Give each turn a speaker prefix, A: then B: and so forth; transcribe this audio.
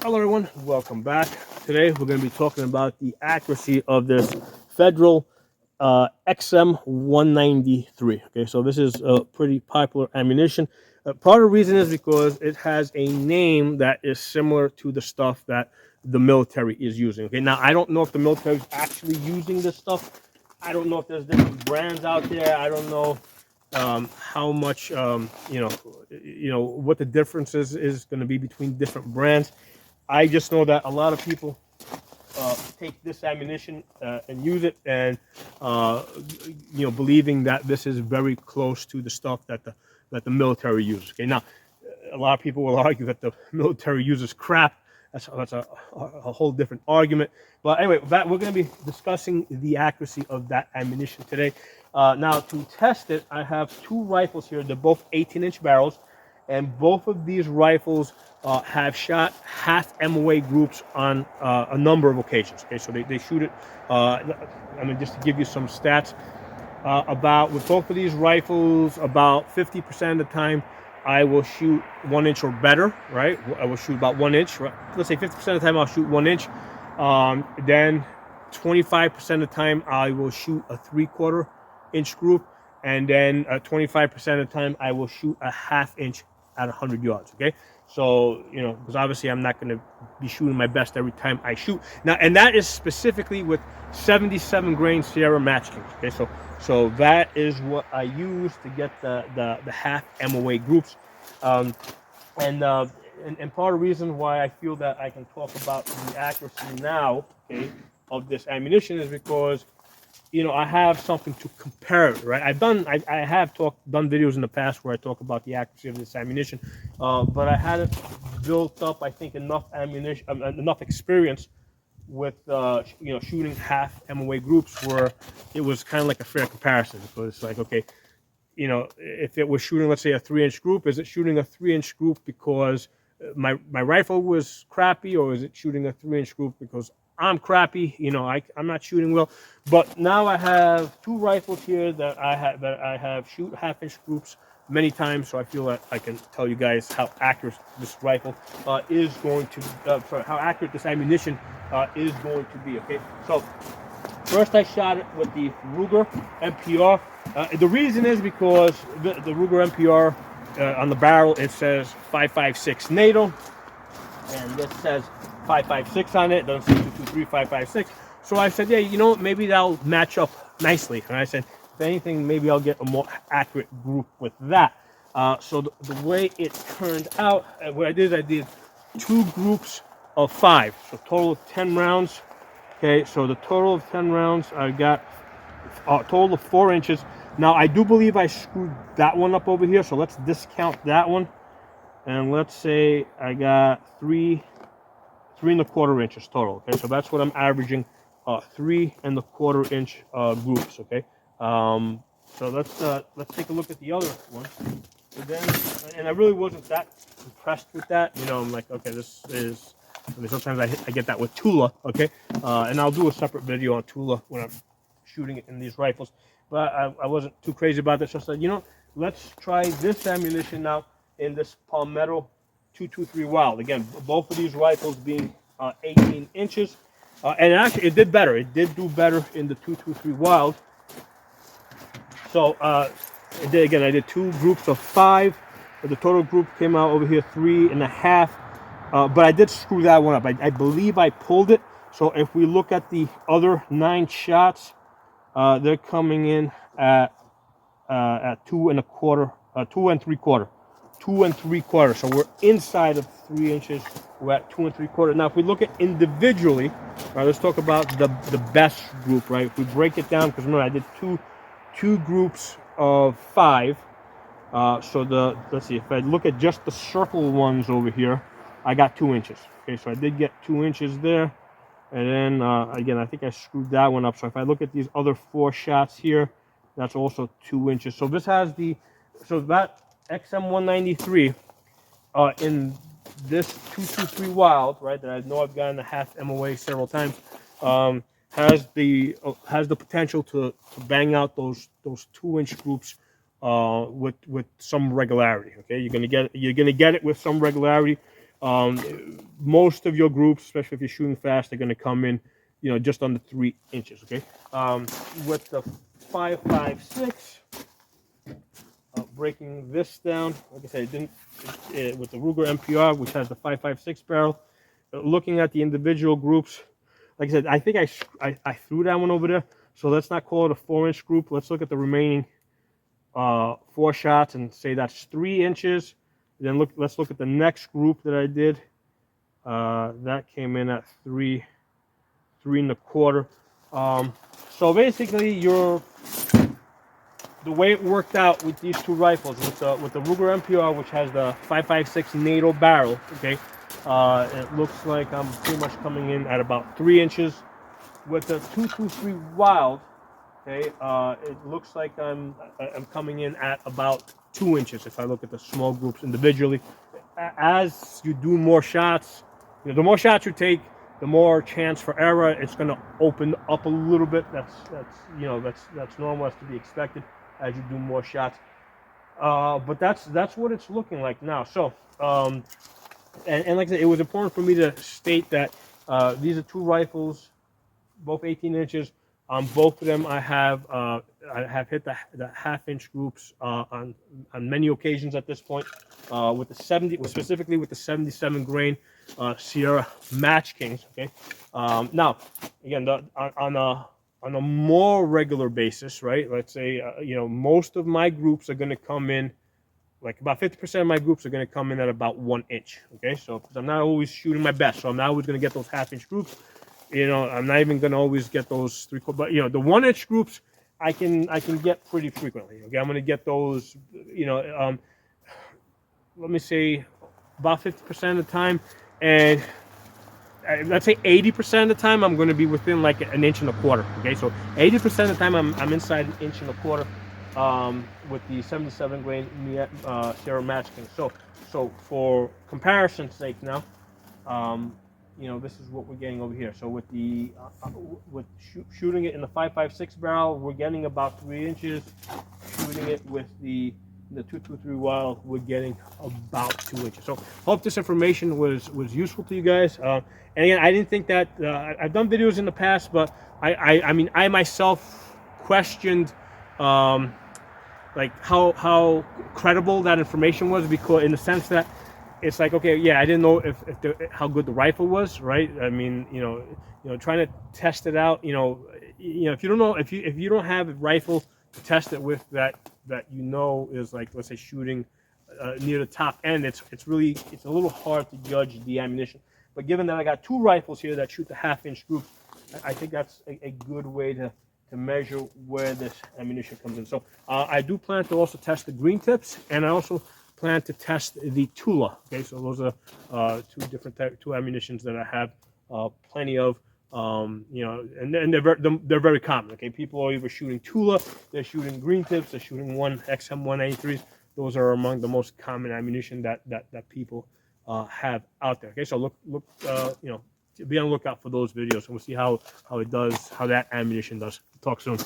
A: Hello everyone, welcome back. Today we're going to be talking about the accuracy of this Federal XM193. Okay, so this is a pretty popular ammunition. Part of the reason is because it has a name that is similar to the stuff that the military is using. Okay, now I don't know if the military is actually using this stuff. I don't know if there's different brands out there. I don't know how much what the differences is going to be between different brands. I just know that a lot of people take this ammunition and use it, and believing that this is very close to the stuff that the military uses. Okay, now a lot of people will argue that the military uses crap. That's a whole different argument. But anyway, we're going to be discussing the accuracy of that ammunition today. Now, to test it, I have two rifles here. They're both 18-inch barrels, and both of these rifles have shot half MOA groups on a number of occasions. Okay, so they shoot it. Just to give you some stats, with both of these rifles, about 50% of the time, I will shoot 1 inch or better, right? I will shoot about 1 inch. Right? Let's say 50% of the time I'll shoot 1 inch. Then 25% of the time I will shoot a 3/4 inch group, and then 25% of the time I will shoot a ½ inch at 100 yards. Okay, so because obviously I'm not going to be shooting my best every time I shoot. Now, and that is specifically with 77 grain Sierra Match Kings. Okay, so that is what I use to get the half MOA groups, and part of the reason why I feel that I can talk about the accuracy now, okay, of this ammunition is because I have something to compare it, right? I have done videos in the past where I talk about the accuracy of this ammunition, but I hadn't built up, I think, enough experience with shooting half MOA groups where it was kind of like a fair comparison. So it's like, okay, if it was shooting, let's say, a 3-inch group, is it shooting a 3-inch group because my rifle was crappy, or is it shooting a 3-inch group because I'm crappy? I'm not shooting well. But now I have two rifles here that I have shoot ½ inch groups many times, so I feel that I can tell you guys how accurate this rifle is going to. How accurate this ammunition is going to be. Okay, so first I shot it with the Ruger MPR. The reason is because the Ruger MPR on the barrel, it says 5.56 NATO, and this says 5.56 on it. It doesn't say 223 5.56. So I said, yeah, maybe that'll match up nicely. And I said, if anything, maybe I'll get a more accurate group with that. So the way it turned out, what I did 2 groups of 5, so total of 10 rounds. Okay, so the total of 10 rounds, I got a total of 4 inches. Now, I do believe I screwed that one up over here, so let's discount that one. And let's say I got 3.25 inches total. Okay, so that's what I'm averaging, 3.25 inch groups. Okay, so let's take a look at the other one. So then, and I really wasn't that impressed with that. I'm like, okay, this is. Sometimes I get that with Tula. Okay, and I'll do a separate video on Tula when I'm shooting it in these rifles. But I wasn't too crazy about this. So I said, let's try this ammunition now in this Palmetto 223 Wild. Again, both of these rifles being 18 inches. And actually, it did better. It did do better in the 223 Wild. So, I did 2 groups of 5. The total group came out over here 3.5. But I did screw that one up. I believe I pulled it. So if we look at the other 9 shots, they're coming in at 2.25, 2.75. 2.75. So we're inside of 3 inches. We're at 2.75. Now, if we look at individually, right, let's talk about the best group, right? If we break it down, because remember, I did two groups of 5. So let's see, if I look at just the circle ones over here, I got 2 inches. Okay, so I did get 2 inches there. And then, again, I think I screwed that one up. So if I look at these other 4 shots here, that's also 2 inches. So this has that XM193 in this 223 Wild, right, that I know I've gotten a half MOA several times, has the potential to bang out those 2-inch groups with some regularity. Okay, you're gonna get it with some regularity. Most of your groups, especially if you're shooting fast, are going to come in, you know, just under 3 inches. Okay, with the 5.56, breaking this down, like I said, with the Ruger MPR, which has the 5.56 barrel. Looking at the individual groups, like I said, I think I threw that one over there. So let's not call it a 4-inch group. Let's look at the remaining 4 shots and say that's 3 inches. Then let's look at the next group that I did. That came in at 3 1/4. So basically, the way it worked out with these two rifles, with the Ruger MPR, which has the 5.56 NATO barrel, okay, it looks like I'm pretty much coming in at about 3 inches. With the 223 Wild, okay, it looks like I'm coming in at about 2 inches if I look at the small groups individually. As you do more shots, you know, the more shots you take, the more chance for error. It's going to open up a little bit. That's normal, as to be expected as you do more shots. But that's what it's looking like now. So and like I said, it was important for me to state that these are two rifles, both 18 inches. On both of them, I have hit the 1/2-inch groups on many occasions at this point. With the 70, specifically with the 77 grain Sierra Match Kings. Okay. Now, again, on a more regular basis, right? Let's say most of my groups are going to come in, like about 50% of my groups are going to come in at about 1 inch. Okay, so because I'm not always shooting my best, so I'm not always going to get those 1/2-inch groups. You know, I'm not even going to always get those 3/4, but the 1-inch groups I can get pretty frequently. Okay, I'm going to get those. Let me say about 50% of the time, and let's say 80% of the time I'm going to be within like 1.25 inches. Okay, so 80% of the time I'm inside 1.25 inches with the 77 grain Sierra Match King. So for comparison's sake now, this is what we're getting over here. So with the shooting it in the 5.56 barrel, we're getting about 3 inches. Shooting it with the 223 Wild, we're getting about 2 inches. So hope this information was useful to you guys. And again, I didn't think that I've done videos in the past, but I myself questioned like how credible that information was, because in the sense that it's like, okay, yeah, I didn't know how good the rifle was, right? I mean, trying to test it out, if you don't know, if you don't have a rifle to test it with that is like, let's say, shooting near the top end, it's a little hard to judge the ammunition. But given that I got two rifles here that shoot the 1/2-inch group, I think that's a good way to measure where this ammunition comes in. So I do plan to also test the green tips, and I also plan to test the Tula. Okay, so those are two ammunitions that I have plenty of. And they're very common. Okay, people are either shooting Tula, they're shooting green tips, they're shooting XM183s. Those are among the most common ammunition that people have out there. Okay, so look, be on the lookout for those videos, and we'll see how that ammunition does. Talk soon.